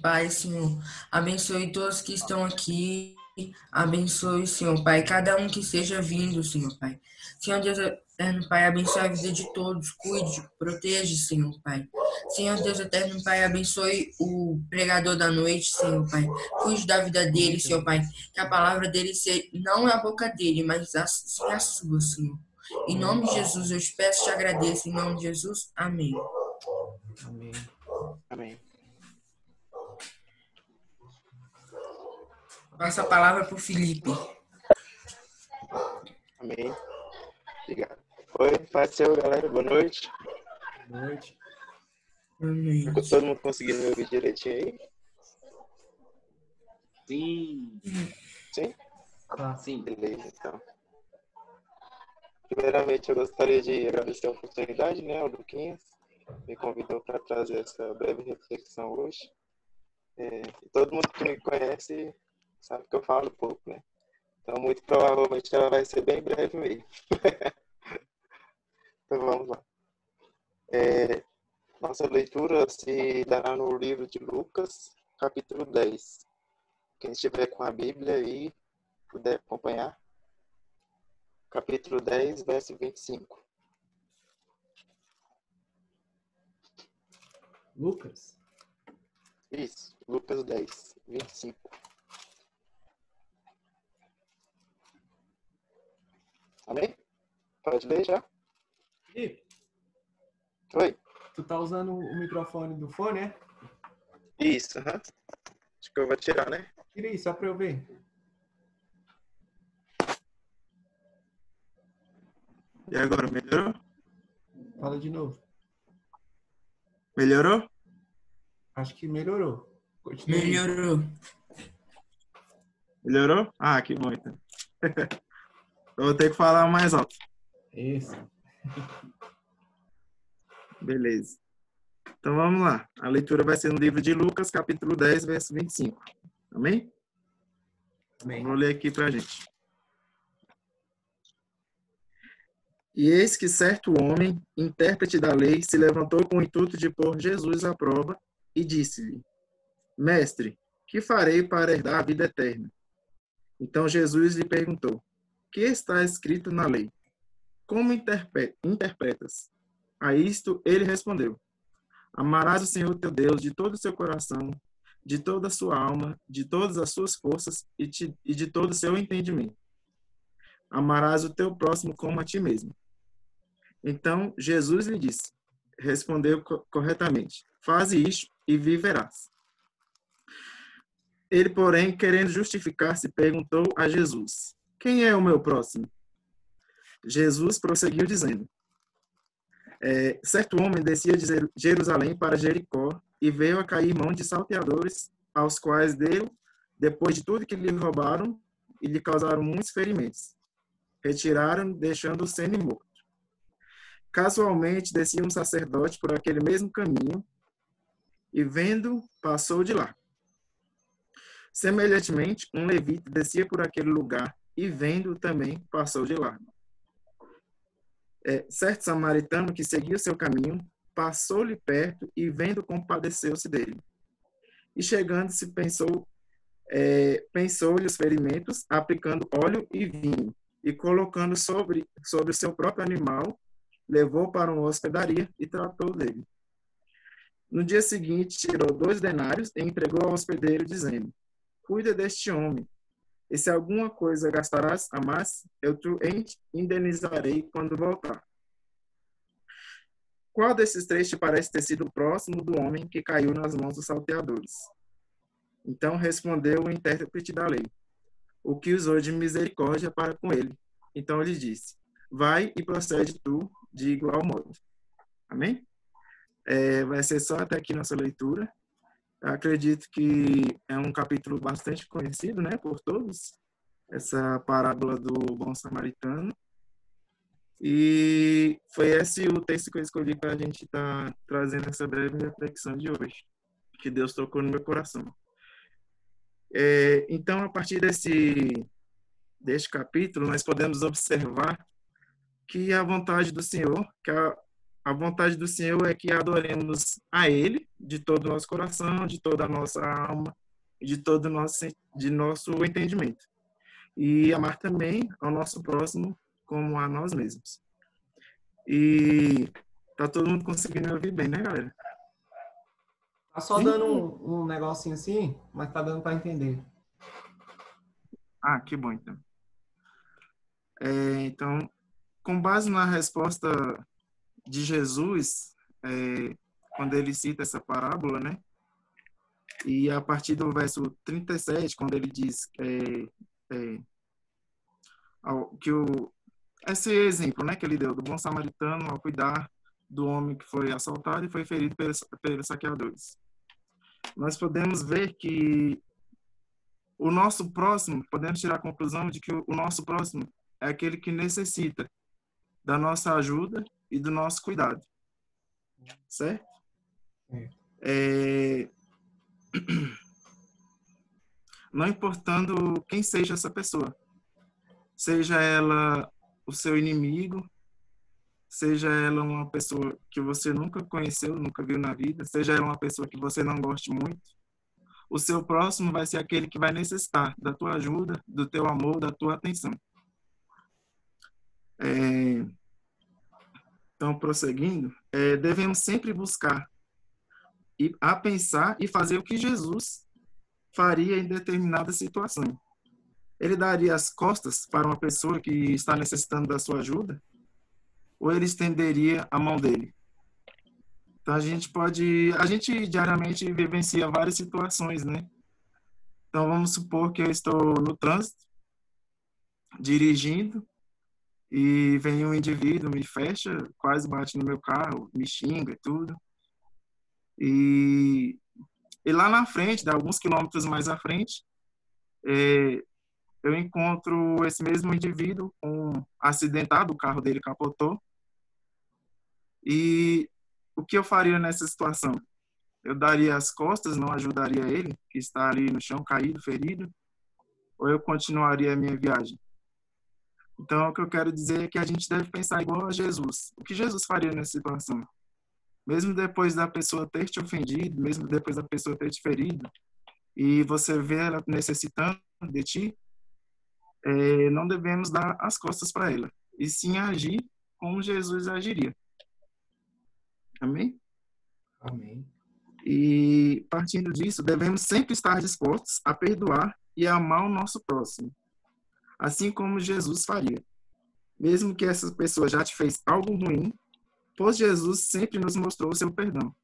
Pai, Senhor, abençoe todos que estão aqui, abençoe, Senhor, Pai, cada um que esteja vindo, Senhor, Pai. Senhor Deus eterno, Pai, abençoe a vida de todos, cuide, proteja, Senhor, Pai. Senhor Deus eterno, Pai, abençoe o pregador da noite, Senhor, Pai. Cuide da vida dele, Senhor, Pai, que a palavra dele seja, não é a boca dele, mas sim a sua, Senhor. Em nome de Jesus, eu te peço e te agradeço, em nome de Jesus, amém. Amém. Amém. Passa a palavra para o Felipe. Amém. Obrigado. Oi, paz do Senhor, galera. Boa noite. Boa noite. Amém. Todo mundo conseguindo me ouvir direitinho aí? Sim. Sim? Tá. Sim. Beleza, então. Primeiramente, eu gostaria de agradecer a oportunidade, né, ao Luquinhas, me convidou para trazer essa breve reflexão hoje. E todo mundo que me conhece sabe que eu falo pouco, né? Então, muito provavelmente ela vai ser bem breve mesmo. Então, vamos lá. Nossa leitura se dará no livro de Lucas, capítulo 10. Quem estiver com a Bíblia aí, puder acompanhar. Capítulo 10, verso 25. Lucas? Isso, Lucas 10, 25. Amém? Pode ler já? Felipe, Oi? tu tá usando o microfone do fone, é? Isso, aham. Acho que eu vou tirar, né? Tira aí, só pra eu ver. E agora, melhorou? Fala de novo. Melhorou? Acho que melhorou. Continua aí. Melhorou. Melhorou? Ah, que bom, então. Eu vou ter que falar mais alto. Isso. Beleza. Então vamos lá. A leitura vai ser no livro de Lucas, capítulo 10, verso 25. Amém? Amém. Vou ler aqui pra gente. E eis que certo homem, intérprete da lei, se levantou com o intuito de pôr Jesus à prova e disse-lhe: Mestre, que farei para herdar a vida eterna? Então Jesus lhe perguntou: Que está escrito na lei? Como interpretas? A isto ele respondeu: Amarás o Senhor teu Deus de todo o seu coração, de toda a sua alma, de todas as suas forças e de todo o seu entendimento. Amarás o teu próximo como a ti mesmo. Então Jesus lhe disse, respondeu corretamente: Faze isto e viverás. Ele, porém, querendo justificar-se, perguntou a Jesus: Quem é o meu próximo? Jesus prosseguiu dizendo: Certo homem descia de Jerusalém para Jericó e veio a cair mão de salteadores, aos quais deu, depois de tudo que lhe roubaram, e lhe causaram muitos ferimentos. Retiraram, deixando-o semi-morto. Casualmente descia um sacerdote por aquele mesmo caminho e, vendo, passou de lá. Semelhantemente, um levita descia por aquele lugar e, vendo, também passou de lá. Certo samaritano que seguia o seu caminho passou-lhe perto e, vendo, compadeceu-se dele. E chegando-se, pensou-lhe os ferimentos, aplicando óleo e vinho, e colocando sobre o seu próprio animal, levou para uma hospedaria e tratou dele. No dia seguinte, tirou 2 denários e entregou ao hospedeiro, dizendo: Cuida deste homem, e se alguma coisa gastarás a mais, eu te indenizarei quando voltar. Qual desses 3 te parece ter sido próximo do homem que caiu nas mãos dos salteadores? Então respondeu o intérprete da lei: O que usou de misericórdia para com ele. Então ele disse: Vai e procede tu de igual modo. Amém? Vai ser só até aqui nossa leitura. Eu acredito que é um capítulo bastante conhecido, né, por todos, essa parábola do bom samaritano. E foi esse o texto que eu escolhi para a gente estar trazendo essa breve reflexão de hoje, que Deus tocou no meu coração. Então, a partir deste capítulo, nós podemos observar que a vontade do Senhor, que A vontade do Senhor é que adoremos a Ele de todo o nosso coração, de toda a nossa alma, de todo de nosso entendimento. E amar também ao nosso próximo como a nós mesmos. E tá todo mundo conseguindo me ouvir bem, né, galera? Tá só Sim? dando um negocinho assim, mas tá dando para entender. Ah, que bom, então. Então, com base na resposta de Jesus, quando ele cita essa parábola, né? E a partir do verso 37, quando ele diz que esse exemplo, né, que ele deu do bom samaritano ao cuidar do homem que foi assaltado e foi ferido pelos saqueadores. Nós podemos ver que o nosso próximo, podemos tirar a conclusão de que o nosso próximo é aquele que necessita da nossa ajuda e do nosso cuidado. Certo? Não importando quem seja essa pessoa. Seja ela o seu inimigo, seja ela uma pessoa que você nunca conheceu, nunca viu na vida, seja ela uma pessoa que você não goste muito, o seu próximo vai ser aquele que vai necessitar da tua ajuda, do teu amor, da tua atenção. Então, prosseguindo, devemos sempre buscar a pensar e fazer o que Jesus faria em determinada situação. Ele daria as costas para uma pessoa que está necessitando da sua ajuda? Ou ele estenderia a mão dele? Então, a gente diariamente vivencia várias situações, né? Então, vamos supor que eu estou no trânsito, dirigindo, e vem um indivíduo, me fecha, quase bate no meu carro, me xinga e tudo. E lá na frente, alguns quilômetros mais à frente, eu encontro esse mesmo indivíduo acidentado, o carro dele capotou. E o que eu faria nessa situação? Eu daria as costas, não ajudaria ele, que está ali no chão, caído, ferido, ou eu continuaria a minha viagem? Então, o que eu quero dizer é que a gente deve pensar igual a Jesus. O que Jesus faria nessa situação? Mesmo depois da pessoa ter te ofendido, mesmo depois da pessoa ter te ferido, e você vê ela necessitando de ti, não devemos dar as costas para ela, e sim agir como Jesus agiria. Amém? Amém. E, partindo disso, devemos sempre estar dispostos a perdoar e amar o nosso próximo, assim como Jesus faria. Mesmo que essa pessoa já te fez algo ruim, pois Jesus sempre nos mostrou o seu perdão.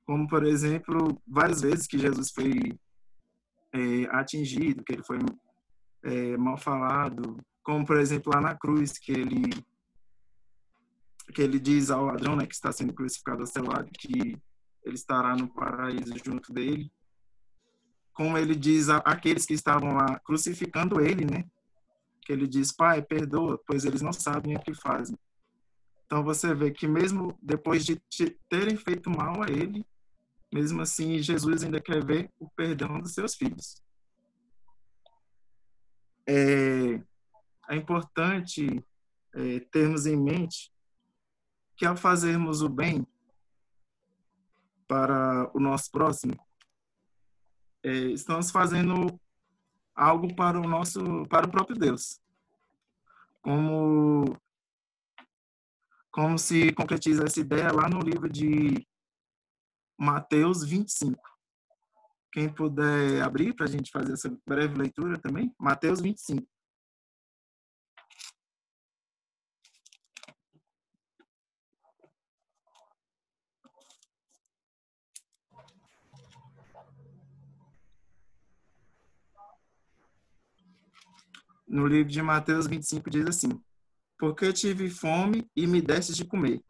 Como, por exemplo, várias vezes que Jesus foi atingido, que ele foi mal falado, como, por exemplo, lá na cruz, que ele diz ao ladrão, né, que está sendo crucificado ao seu lado, que ele estará no paraíso junto dele. Como ele diz àqueles que estavam lá crucificando ele, né, que ele diz: Pai, perdoa, pois eles não sabem o que fazem. Então você vê que mesmo depois de terem feito mal a ele, mesmo assim Jesus ainda quer ver o perdão dos seus filhos. É importante termos em mente que ao fazermos o bem para o nosso próximo, estamos fazendo algo para o próprio Deus. Como se concretiza essa ideia lá no livro de Mateus 25. Quem puder abrir para a gente fazer essa breve leitura também, Mateus 25. No livro de Mateus 25 diz assim: Porque tive fome e me destes de comer,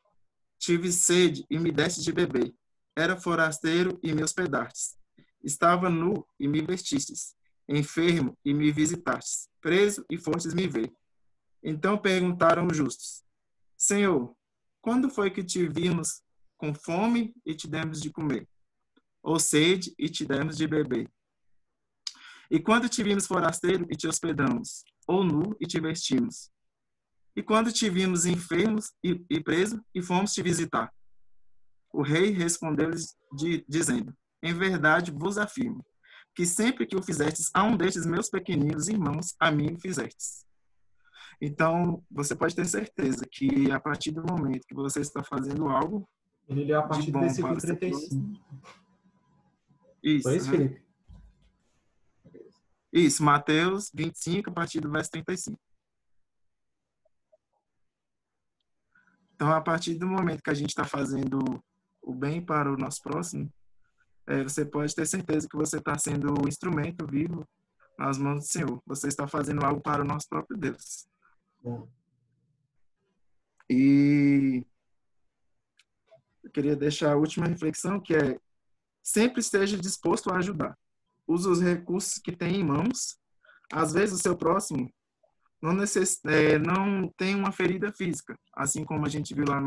tive sede e me destes de beber, era forasteiro e me hospedastes, estava nu e me vestistes, enfermo e me visitastes, preso e fostes me ver. Então perguntaram os justos: Senhor, quando foi que te vimos com fome e te demos de comer, ou sede e te demos de beber? E quando te vimos forasteiro e te hospedamos, ou nu e te vestimos? E quando te vimos enfermos e preso, e fomos te visitar. O rei respondeu-lhes, dizendo: Em verdade vos afirmo, que sempre que o fizestes a um destes meus pequeninos irmãos, a mim o fizestes. Então, você pode ter certeza que a partir do momento que você está fazendo algo Ele leu a de partir do bom versículo para o seu 35. próximo. Foi Isso, isso, né? Felipe? Isso, Mateus 25, a partir do verso 35. Então, a partir do momento que a gente está fazendo o bem para o nosso próximo, você pode ter certeza que você está sendo um instrumento vivo nas mãos do Senhor. Você está fazendo algo para o nosso próprio Deus. Bom, E eu queria deixar a última reflexão, que é: sempre esteja disposto a ajudar. Use os recursos que tem em mãos. Às vezes o seu próximo não tem uma ferida física, assim como a gente viu lá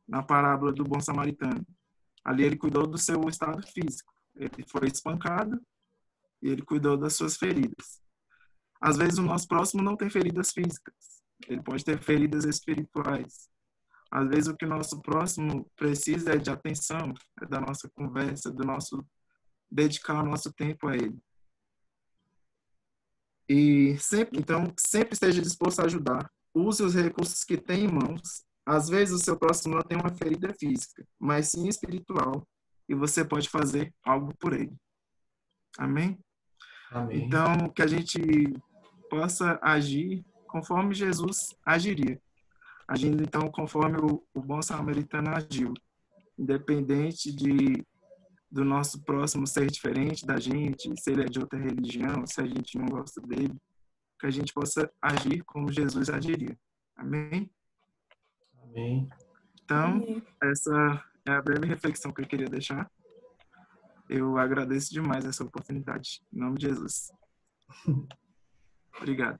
na parábola do bom samaritano. Ali ele cuidou do seu estado físico. Ele foi espancado e ele cuidou das suas feridas. Às vezes o nosso próximo não tem feridas físicas. Ele pode ter feridas espirituais. Às vezes o que o nosso próximo precisa é de atenção, é da nossa conversa, do nosso dedicar o nosso tempo a ele. E sempre esteja disposto a ajudar. Use os recursos que tem em mãos. Às vezes o seu próximo não tem uma ferida física, mas sim espiritual, e você pode fazer algo por ele. Amém? amém. Então, que a gente possa agir conforme Jesus agiria. Agindo, então, conforme o bom samaritano agiu. Independente do nosso próximo ser diferente da gente, se ele é de outra religião, se a gente não gosta dele, que a gente possa agir como Jesus agiria. Amém? Amém. Então, essa é a breve reflexão que eu queria deixar. Eu agradeço demais essa oportunidade. Em nome de Jesus. Obrigado.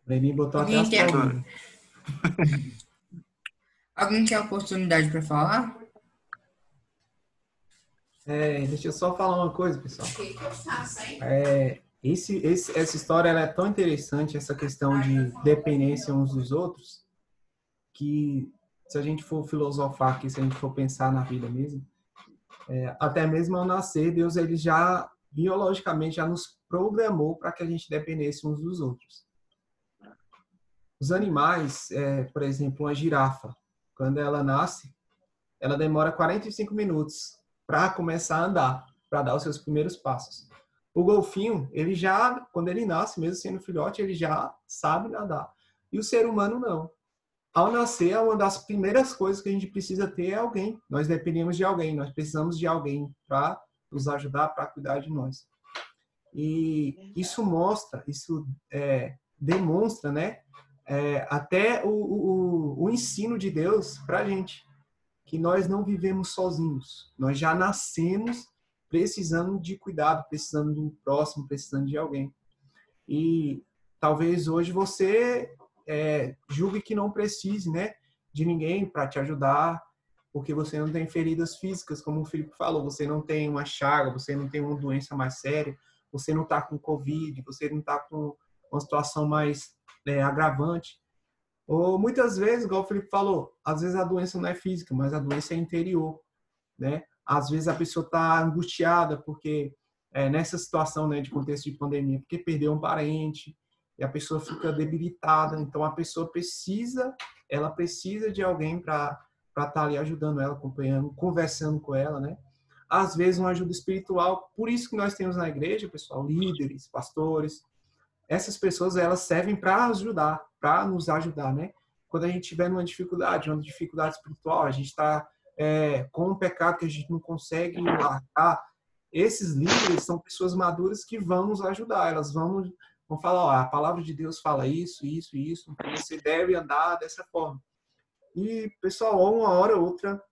Breninho botou até Alguém as quer, palminhas. alguém quer oportunidade para falar? Deixa eu só falar uma coisa, pessoal. Essa história ela é tão interessante, essa questão de dependência uns dos outros, que se a gente for filosofar aqui, se a gente for pensar na vida mesmo, até mesmo ao nascer, Deus ele já biologicamente já nos programou para que a gente dependesse uns dos outros. Os animais, por exemplo, uma girafa, quando ela nasce, ela demora 45 minutos para começar a andar, para dar os seus primeiros passos. O golfinho, ele já, quando ele nasce, mesmo sendo filhote, ele já sabe nadar. E o ser humano não. Ao nascer, uma das primeiras coisas que a gente precisa ter é alguém. Nós dependemos de alguém, nós precisamos de alguém para nos ajudar, para cuidar de nós. E isso mostra, demonstra, né? Até o ensino de Deus para a gente, que nós não vivemos sozinhos. Nós já nascemos precisando de cuidado, precisando do próximo, precisando de alguém. E talvez hoje você julgue que não precise, né, de ninguém para te ajudar, porque você não tem feridas físicas, como o Felipe falou, você não tem uma chaga, você não tem uma doença mais séria, você não está com Covid, você não está com uma situação mais agravante. Ou muitas vezes, igual o Felipe falou, às vezes a doença não é física, mas a doença é interior, né? Às vezes a pessoa está angustiada porque nessa situação, né, de contexto de pandemia, porque perdeu um parente e a pessoa fica debilitada, então a pessoa precisa de alguém para estar ali ajudando ela, acompanhando, conversando com ela, né? Às vezes uma ajuda espiritual, por isso que nós temos na igreja, pessoal, líderes, pastores. Essas pessoas, elas servem para ajudar, para nos ajudar, né? Quando a gente tiver uma dificuldade espiritual, a gente está com um pecado que a gente não consegue largar, esses líderes são pessoas maduras que vão nos ajudar, elas vão falar, ó, a palavra de Deus fala isso, isso, isso, então você deve andar dessa forma. E, pessoal, uma hora ou outra,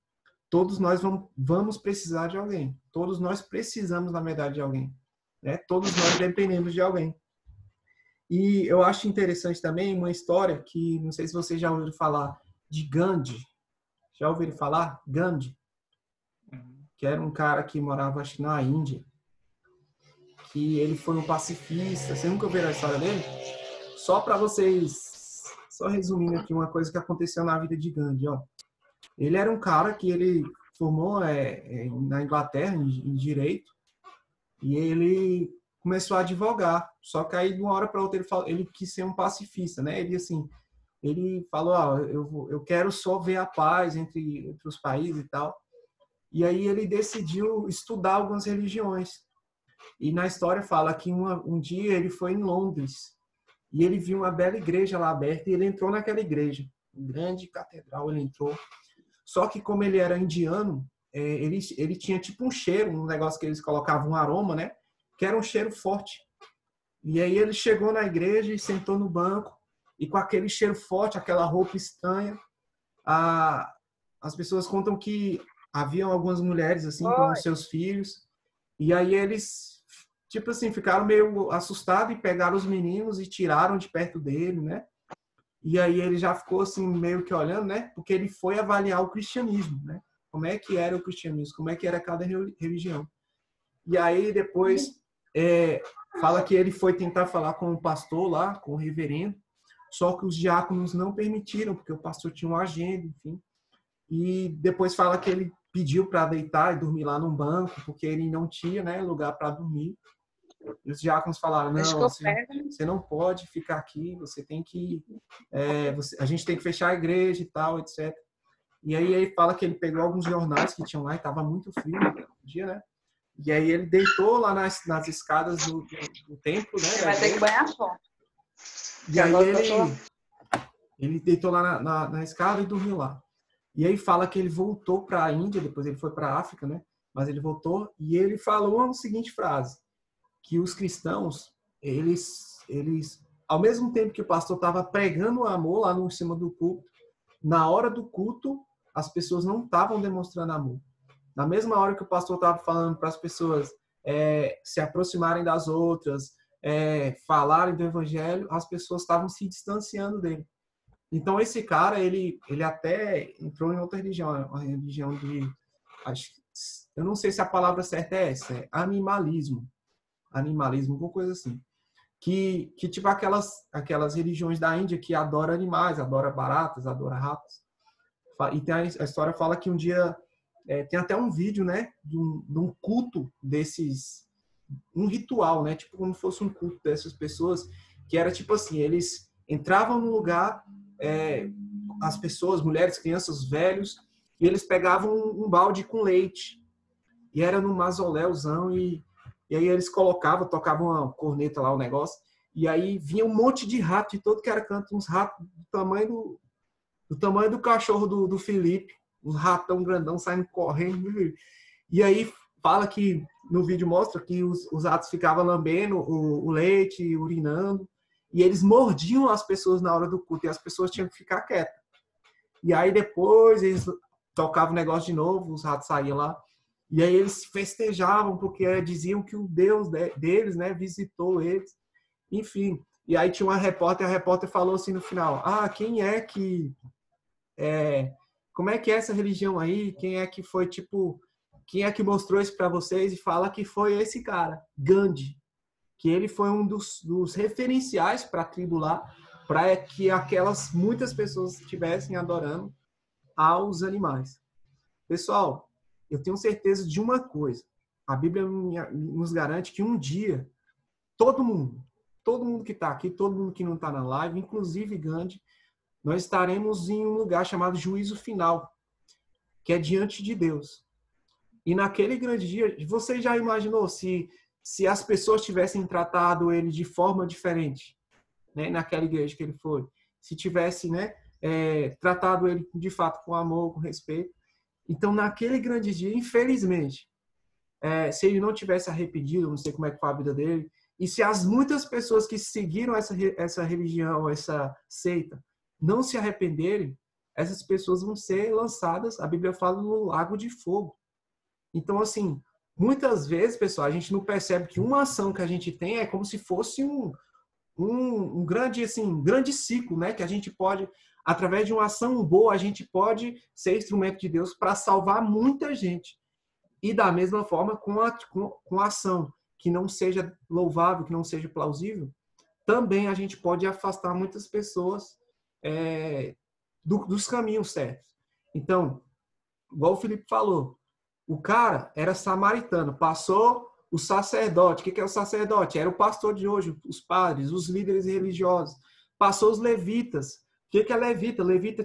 todos nós vamos precisar de alguém. Todos nós precisamos, na verdade, de alguém. Né? Todos nós dependemos de alguém. E eu acho interessante também uma história que, não sei se vocês já ouviram falar, de Gandhi. Já ouviram falar? Gandhi, que era um cara que morava, acho que na Índia, que ele foi um pacifista. Você nunca ouviu a história dele? Só para vocês, só resumindo aqui uma coisa que aconteceu na vida de Gandhi, ó. Ele era um cara que ele formou na Inglaterra em direito e ele começou a advogar. Só que aí de uma hora para outra ele quis ser um pacifista, né? Ele falou, eu quero só ver a paz entre os países e tal. E aí ele decidiu estudar algumas religiões. E na história fala que um dia ele foi em Londres e ele viu uma bela igreja lá aberta e ele entrou naquela igreja. Uma grande catedral, ele entrou. Só que como ele era indiano, ele tinha tipo um cheiro, um negócio que eles colocavam um aroma, né? Que era um cheiro forte. E aí ele chegou na igreja e sentou no banco e com aquele cheiro forte, aquela roupa estranha, as pessoas contam que haviam algumas mulheres assim com os seus filhos e aí eles tipo assim ficaram meio assustados e pegaram os meninos e tiraram de perto dele, né? E aí ele já ficou assim meio que olhando, né? Porque ele foi avaliar o cristianismo, né? Como é que era o cristianismo, como é que era cada religião. E aí depois fala que ele foi tentar falar com o pastor lá, com o reverendo, só que os diáconos não permitiram, porque o pastor tinha uma agenda, enfim. E depois fala que ele pediu para deitar e dormir lá num banco, porque ele não tinha, né, lugar para dormir. E os diáconos falaram, não, você não pode ficar aqui, você tem que... a gente tem que fechar a igreja e tal, etc. E aí ele fala que ele pegou alguns jornais que tinham lá e estava muito frio no dia, né? E aí ele deitou lá nas escadas do templo, né? Você vai ter que banhar só. E aí ele deitou lá na escada e dormiu lá. E aí fala que ele voltou para a Índia, depois ele foi para a África, né? Mas ele voltou e ele falou a seguinte frase, que os cristãos, eles ao mesmo tempo que o pastor estava pregando o amor lá no cima do púlpito, na hora do culto, as pessoas não estavam demonstrando amor. Na mesma hora que o pastor estava falando para as pessoas se aproximarem das outras, falarem do evangelho, as pessoas estavam se distanciando dele. Então, esse cara, ele até entrou em outra religião, uma religião eu não sei se a palavra certa é essa, é animalismo, alguma coisa assim. Que tipo aquelas religiões da Índia que adoram animais, adoram baratas, adoram ratos. E tem a história fala que um dia, tem até um vídeo, né, de um culto desses, um ritual, né, tipo como se fosse um culto dessas pessoas, que era tipo assim, eles entravam no lugar, as pessoas, mulheres, crianças, velhos, e eles pegavam um balde com leite, e era num mausoléuzão, e aí eles tocavam uma corneta lá, o negócio, e aí vinha um monte de rato de todo que era canto, uns ratos do tamanho do cachorro do Felipe, uns ratão grandão saindo correndo, e aí fala que, no vídeo mostra que os ratos ficavam lambendo o leite, urinando, e eles mordiam as pessoas na hora do culto, e as pessoas tinham que ficar quietas. E aí depois eles tocavam o negócio de novo, os ratos saíam lá, e aí eles festejavam, porque diziam que o Deus deles, né, visitou eles. Enfim, e aí tinha uma repórter, a repórter falou assim no final, quem é que... como é que é essa religião aí? Quem é que foi, tipo... Quem é que mostrou isso para vocês? E fala que foi esse cara, Gandhi, que ele foi um dos referenciais para a tribo lá, para que aquelas muitas pessoas estivessem adorando aos animais. Pessoal, eu tenho certeza de uma coisa. A Bíblia nos garante que um dia, todo mundo que está aqui, todo mundo que não está na live, inclusive Gandhi, nós estaremos em um lugar chamado juízo final, que é diante de Deus. E naquele grande dia, você já imaginou se as pessoas tivessem tratado ele de forma diferente, né, naquela igreja que ele foi? Se tivesse, né, tratado ele de fato com amor, com respeito. Então, naquele grande dia, infelizmente, se ele não tivesse arrependido, não sei como é que foi a vida dele, e se as muitas pessoas que seguiram essa religião, essa seita, não se arrependerem, essas pessoas vão ser lançadas, a Bíblia fala, no lago de fogo. Então, assim, muitas vezes, pessoal, a gente não percebe que uma ação que a gente tem é como se fosse um grande, assim, um grande ciclo, né? Que a gente pode, através de uma ação boa, a gente pode ser instrumento de Deus para salvar muita gente. E da mesma forma, com a ação que não seja louvável, que não seja plausível, também a gente pode afastar muitas pessoas dos caminhos certos. Então, igual o Felipe falou, o cara era samaritano, passou o sacerdote. O que é o sacerdote? Era o pastor de hoje, os padres, os líderes religiosos. Passou os levitas. O que é levita? Levita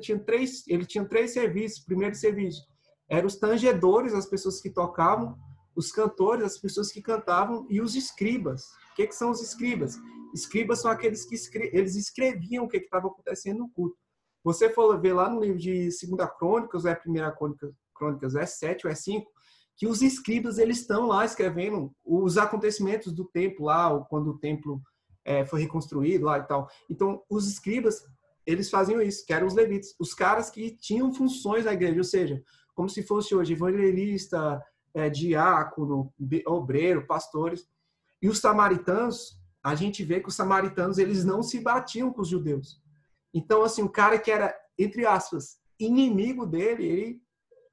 ele tinha três serviços. Primeiro serviço eram os tangedores, as pessoas que tocavam, os cantores, as pessoas que cantavam, e os escribas. O que são os escribas? Escribas são aqueles que eles escreviam o que estava acontecendo no culto. Você for ver lá no livro de 2 Crônicas, ou é 1 Crônicas, é 7 ou é 5, que os escribas eles estão lá escrevendo os acontecimentos do templo lá, quando o templo foi reconstruído lá e tal. Então, os escribas, eles faziam isso, que eram os levitas, os caras que tinham funções na igreja, ou seja, como se fosse hoje evangelista, diácono, obreiro, pastores. E os samaritanos, a gente vê que os samaritanos eles não se batiam com os judeus. Então, assim, o cara que era, entre aspas, inimigo dele, ele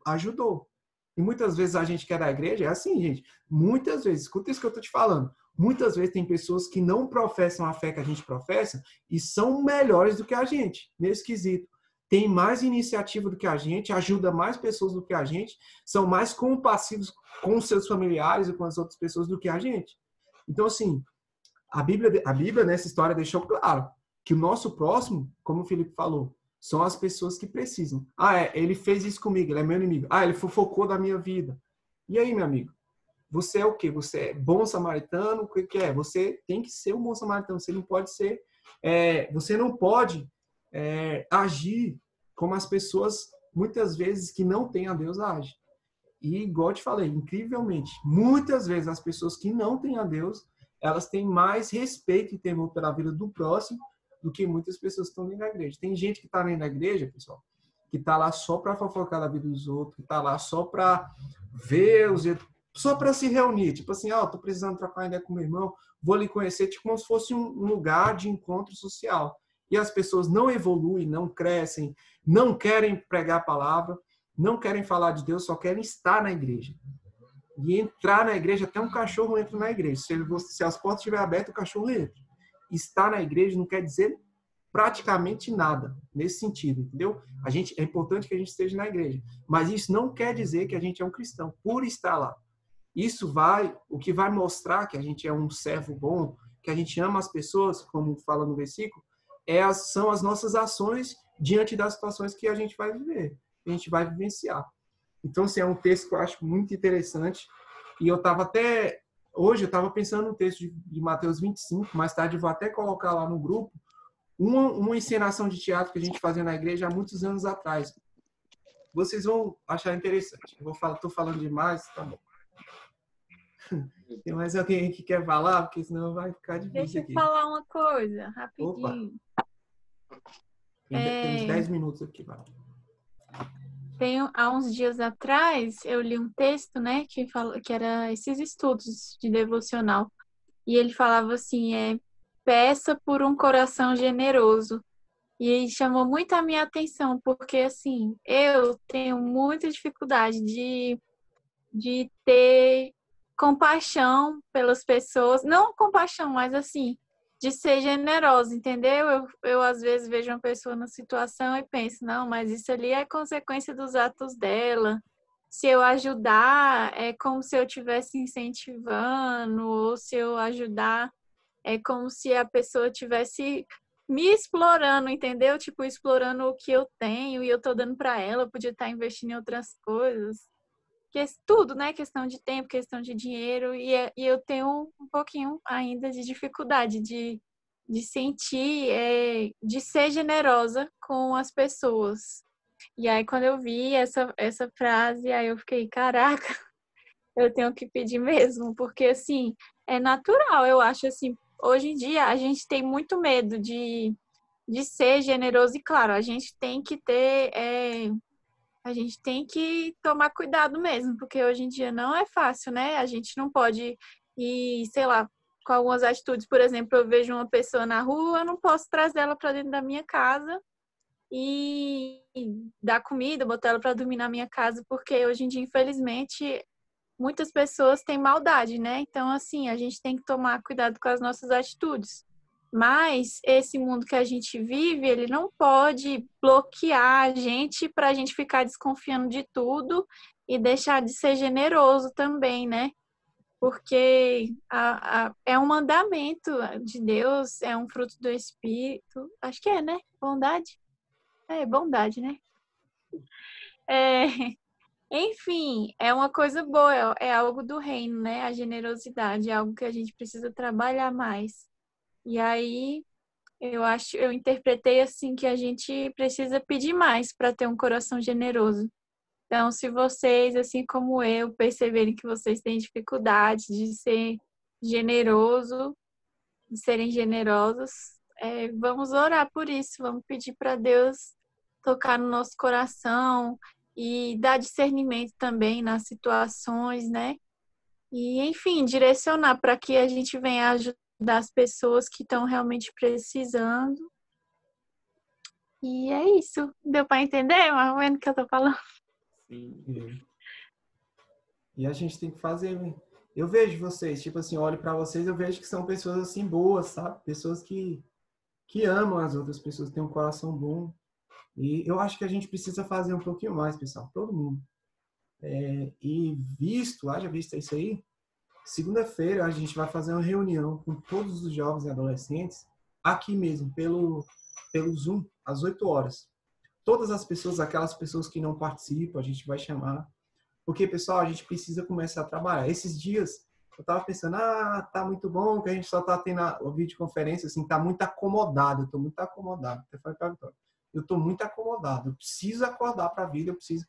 ajudou. E muitas vezes a gente que é da igreja, é assim, gente. Muitas vezes, escuta isso que eu estou te falando. Muitas vezes tem pessoas que não professam a fé que a gente professa e são melhores do que a gente, nesse quesito. Tem mais iniciativa do que a gente, ajuda mais pessoas do que a gente, são mais compassivos com os seus familiares e com as outras pessoas do que a gente. Então, assim, a Bíblia nessa história deixou claro que o nosso próximo, como o Felipe falou, são as pessoas que precisam. Ele fez isso comigo, ele é meu inimigo. Ele fofocou da minha vida. E aí, meu amigo? Você é o quê? Você é bom samaritano? O que é? Você tem que ser um bom samaritano. Você não pode ser... você não pode agir como as pessoas, muitas vezes, que não têm a Deus agem. E, igual eu te falei, incrivelmente, muitas vezes as pessoas que não têm a Deus, elas têm mais respeito e temor pela vida do próximo do que muitas pessoas que estão dentro da igreja. Tem gente que está dentro da igreja, pessoal, que está lá só para fofocar a vida dos outros, que está lá só para ver só para se reunir. Tipo assim, tô precisando trocar ideia com meu irmão, vou lhe conhecer, tipo como se fosse um lugar de encontro social. E as pessoas não evoluem, não crescem, não querem pregar a palavra, não querem falar de Deus, só querem estar na igreja. E entrar na igreja, até um cachorro entra na igreja. Se as portas estiverem abertas, o cachorro entra. Estar na igreja não quer dizer praticamente nada nesse sentido, entendeu? É importante que a gente esteja na igreja, mas isso não quer dizer que a gente é um cristão por estar lá. O que vai mostrar que a gente é um servo bom, que a gente ama as pessoas, como fala no versículo, são as nossas ações diante das situações que a gente vai viver, que a gente vai vivenciar. Então, assim, é um texto que eu acho muito interessante. E hoje eu estava pensando no texto de Mateus 25, mais tarde eu vou até colocar lá no grupo, uma encenação de teatro que a gente fazia na igreja há muitos anos atrás. Vocês vão achar interessante. Estou falando demais, tá bom. Tem mais alguém que quer falar? Porque senão vai ficar difícil Deixa eu aqui. falar uma coisa, Opa. rapidinho. Temos 10 minutos aqui. Vai. Há uns dias atrás, eu li um texto, né, que era esses estudos de devocional. E ele falava assim, peça por um coração generoso. E chamou muito a minha atenção, porque, assim, eu tenho muita dificuldade de ter compaixão pelas pessoas. Não compaixão, mas, assim, de ser generosa, entendeu? Eu às vezes vejo uma pessoa na situação e penso, não, mas isso ali é consequência dos atos dela. Se eu ajudar, é como se eu estivesse incentivando, ou se eu ajudar, é como se a pessoa tivesse me explorando, entendeu? Tipo, explorando o que eu tenho e eu tô dando para ela, eu podia estar investindo em outras coisas. Tudo, né? Questão de tempo, questão de dinheiro, e eu tenho um pouquinho ainda de dificuldade de sentir, de ser generosa com as pessoas. E aí, quando eu vi essa frase, aí eu fiquei, caraca, eu tenho que pedir mesmo, porque, assim, é natural, eu acho, assim, hoje em dia a gente tem muito medo de ser generoso, e claro, a gente tem que ter... a gente tem que tomar cuidado mesmo, porque hoje em dia não é fácil, né? A gente não pode ir, sei lá, com algumas atitudes. Por exemplo, eu vejo uma pessoa na rua, eu não posso trazer ela para dentro da minha casa e dar comida, botar ela para dormir na minha casa, porque hoje em dia, infelizmente, muitas pessoas têm maldade, né? Então, assim, a gente tem que tomar cuidado com as nossas atitudes. Mas esse mundo que a gente vive, ele não pode bloquear a gente para a gente ficar desconfiando de tudo e deixar de ser generoso também, né? Porque é um mandamento de Deus, é um fruto do Espírito. Acho que é, né? Bondade. É, bondade, né? É, enfim, é uma coisa boa, é algo do reino, né? A generosidade é algo que a gente precisa trabalhar mais. E aí, eu interpretei assim que a gente precisa pedir mais para ter um coração generoso. Então, se vocês, assim como eu, perceberem que vocês têm dificuldade de ser generoso, de serem generosos, vamos orar por isso, vamos pedir para Deus tocar no nosso coração e dar discernimento também nas situações, né? E, enfim, direcionar para que a gente venha ajudar as pessoas que estão realmente precisando. E é isso. Deu para entender mais ou menos o que eu tô falando? Sim. E a gente tem que fazer. Eu vejo vocês, tipo assim, olho para vocês, eu vejo que são pessoas assim boas, sabe? Pessoas que amam as outras pessoas, têm um coração bom. E eu acho que a gente precisa fazer um pouquinho mais, pessoal, todo mundo. Haja visto isso aí, segunda-feira a gente vai fazer uma reunião com todos os jovens e adolescentes, aqui mesmo, pelo Zoom, às 8 horas. Todas as pessoas, aquelas pessoas que não participam, a gente vai chamar. Porque, pessoal, a gente precisa começar a trabalhar. Esses dias, eu estava pensando, tá muito bom que a gente só está tendo a videoconferência, assim, tá muito acomodado. Eu estou muito acomodado. Até falei para a Vitória. Eu estou muito acomodado. Eu preciso acordar para a vida, eu preciso...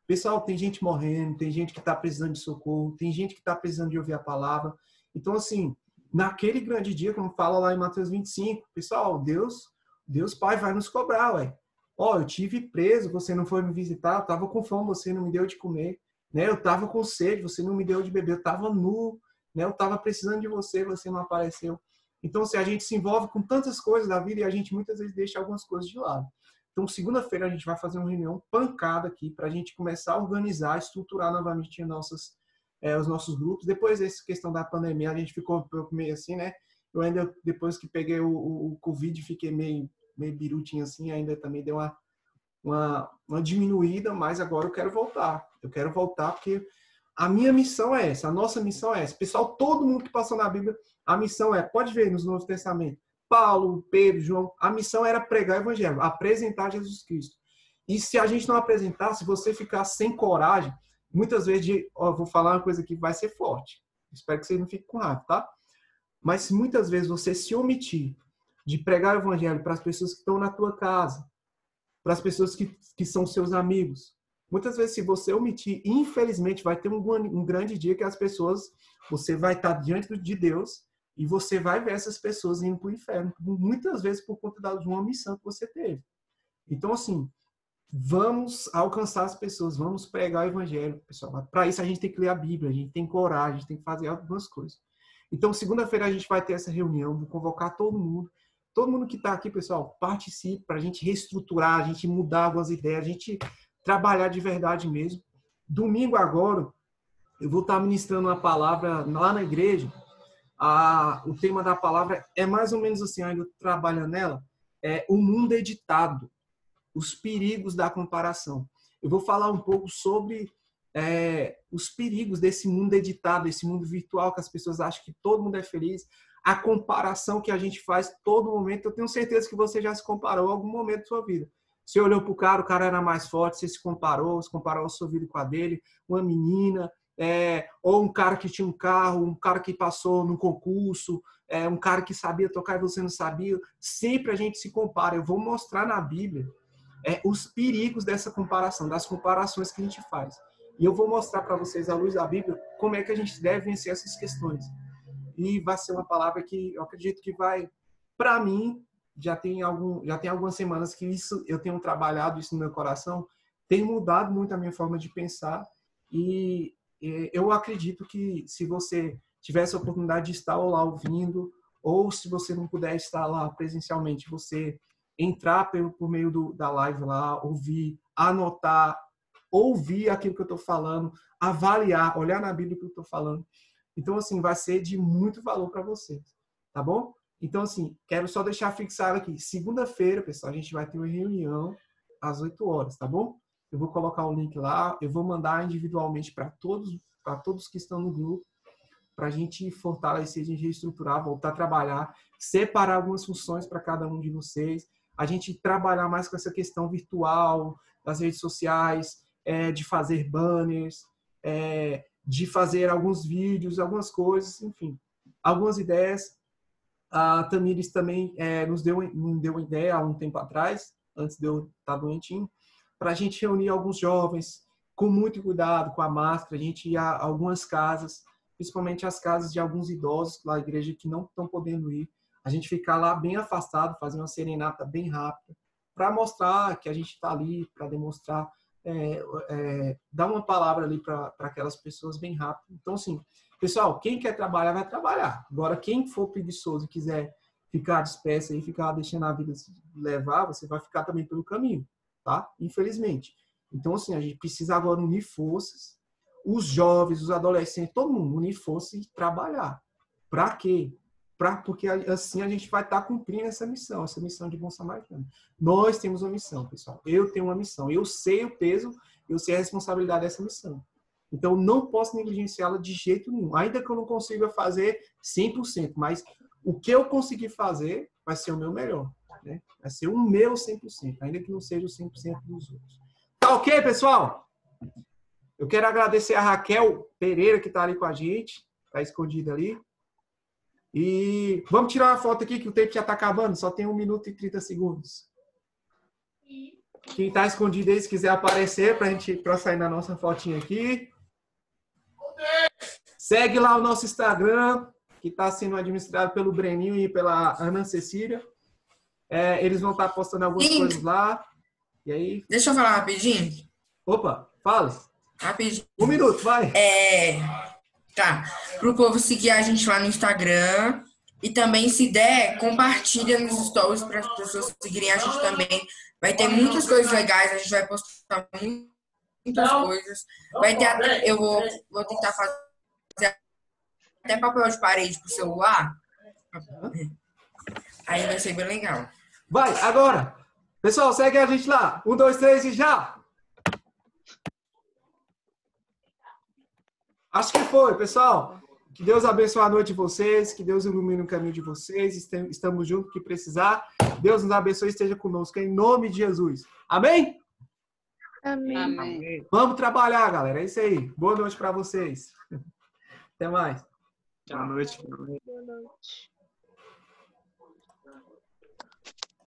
Pessoal, tem gente morrendo, tem gente que está precisando de socorro, tem gente que está precisando de ouvir a palavra. Então, assim, naquele grande dia, como fala lá em Mateus 25, pessoal, Deus Pai vai nos cobrar, ué. Eu tive preso, você não foi me visitar, eu estava com fome, você não me deu de comer. Né? Eu estava com sede, você não me deu de beber, eu estava nu, né? Eu estava precisando de você, você não apareceu. Então, se a gente se envolve com tantas coisas da vida e a gente muitas vezes deixa algumas coisas de lado. Então, segunda-feira a gente vai fazer uma reunião pancada aqui para a gente começar a organizar, estruturar novamente os nossos grupos. Depois dessa questão da pandemia, a gente ficou meio assim, né? Eu ainda, depois que peguei o Covid, fiquei meio birutinho assim, ainda também deu uma diminuída, mas agora eu quero voltar. Eu quero voltar porque a minha missão é essa, a nossa missão é essa. Pessoal, todo mundo que passou na Bíblia, a missão pode ver nos Novos Testamentos, Paulo, Pedro, João, a missão era pregar o Evangelho, apresentar Jesus Cristo. E se a gente não apresentar, se você ficar sem coragem, muitas vezes, vou falar uma coisa que vai ser forte. Espero que vocês não fiquem com raiva, tá? Mas se muitas vezes você se omitir de pregar o Evangelho para as pessoas que estão na tua casa, para as pessoas que são seus amigos. Muitas vezes, se você omitir, infelizmente, vai ter um grande dia que as pessoas, você vai estar diante de Deus e você vai ver essas pessoas indo para o inferno, muitas vezes por conta de uma missão que você teve. Então, assim, vamos alcançar as pessoas, vamos pregar o Evangelho, pessoal. Para isso, a gente tem que ler a Bíblia, a gente tem coragem, a gente tem que fazer algumas coisas. Então, segunda-feira, a gente vai ter essa reunião, vou convocar todo mundo. Todo mundo que está aqui, pessoal, participe para a gente reestruturar, a gente mudar algumas ideias, a gente trabalhar de verdade mesmo. Domingo agora, eu vou estar ministrando uma palavra lá na igreja. O tema da palavra é mais ou menos assim, ainda trabalhando nela, o mundo editado, os perigos da comparação. Eu vou falar um pouco sobre os perigos desse mundo editado, esse mundo virtual que as pessoas acham que todo mundo é feliz, a comparação que a gente faz todo momento. Eu tenho certeza que você já se comparou em algum momento da sua vida. Você olhou para o cara era mais forte, você se comparou a sua vida com a dele, uma menina, ou um cara que tinha um carro, um cara que passou num concurso, um cara que sabia tocar e você não sabia. Sempre a gente se compara. Eu vou mostrar na Bíblia os perigos dessa comparação, das comparações que a gente faz. E eu vou mostrar para vocês, à luz da Bíblia, como é que a gente deve vencer essas questões. E vai ser uma palavra que eu acredito que vai, para mim, já tem algumas semanas que eu tenho trabalhado isso no meu coração, tem mudado muito a minha forma de pensar e eu acredito que se você tivesse a oportunidade de estar lá ouvindo, ou se você não puder estar lá presencialmente, você entrar por meio da live lá, ouvir, anotar, ouvir aquilo que eu estou falando, avaliar, olhar na Bíblia o que eu estou falando. Então, assim, vai ser de muito valor para vocês, tá bom? Então, assim, quero só deixar fixado aqui. Segunda-feira, pessoal, a gente vai ter uma reunião às 8 horas, tá bom? Eu vou colocar o link lá, eu vou mandar individualmente para todos que estão no grupo, para a gente fortalecer, a gente reestruturar, voltar a trabalhar, separar algumas funções para cada um de vocês, a gente trabalhar mais com essa questão virtual, das redes sociais, de fazer banners, de fazer alguns vídeos, algumas coisas, enfim, algumas ideias. A Tamires também nos deu uma ideia há um tempo atrás, antes de eu estar doentinho, para a gente reunir alguns jovens com muito cuidado, com a máscara, a gente ir a algumas casas, principalmente as casas de alguns idosos da igreja que não estão podendo ir, a gente ficar lá bem afastado, fazer uma serenata bem rápida, para mostrar que a gente está ali, para demonstrar, dar uma palavra ali para aquelas pessoas bem rápido. Então, assim, pessoal, quem quer trabalhar, vai trabalhar. Agora, quem for preguiçoso e quiser ficar disperso e ficar deixando a vida se levar, você vai ficar também pelo caminho, tá? Infelizmente. Então, assim, a gente precisa agora unir forças, os jovens, os adolescentes, todo mundo unir forças e trabalhar. Para quê? Porque assim a gente vai estar cumprindo essa missão de bom samaritano. Nós temos uma missão, pessoal. Eu tenho uma missão. Eu sei o peso, eu sei a responsabilidade dessa missão. Então, não posso negligenciá-la de jeito nenhum. Ainda que eu não consiga fazer 100%, mas o que eu conseguir fazer vai ser o meu melhor. Né? Vai ser o meu 100%, ainda que não seja o 100% dos outros. Tá ok, pessoal? Eu quero agradecer a Raquel Pereira, que está ali com a gente. Está escondida ali. E vamos tirar uma foto aqui, que o tempo já está acabando. Só tem 1 minuto e 30 segundos. Quem está escondido aí, se quiser aparecer, para sair na nossa fotinha aqui. Segue lá o nosso Instagram, que está sendo administrado pelo Breninho e pela Ana Cecília. Eles vão estar postando algumas coisas lá. E aí... Deixa eu falar rapidinho. Opa, fala. Rapidinho. 1 minuto, vai. Tá. Pro povo seguir a gente lá no Instagram. E também, se der, compartilha nos stories para as pessoas seguirem a gente também. Vai ter muitas coisas legais. A gente vai postar muitas coisas. Vai ter até... Eu vou tentar fazer até papel de parede pro celular. Aí vai ser bem legal. Vai, agora. Pessoal, segue a gente lá. 1, 2, 3 e já! Acho que foi, pessoal. Que Deus abençoe a noite de vocês, que Deus ilumine o caminho de vocês. Estamos juntos, que precisar. Deus nos abençoe e esteja conosco, em nome de Jesus. Amém? Amém. Amém. Vamos trabalhar, galera. É isso aí. Boa noite para vocês. Até mais. Boa noite. Boa noite.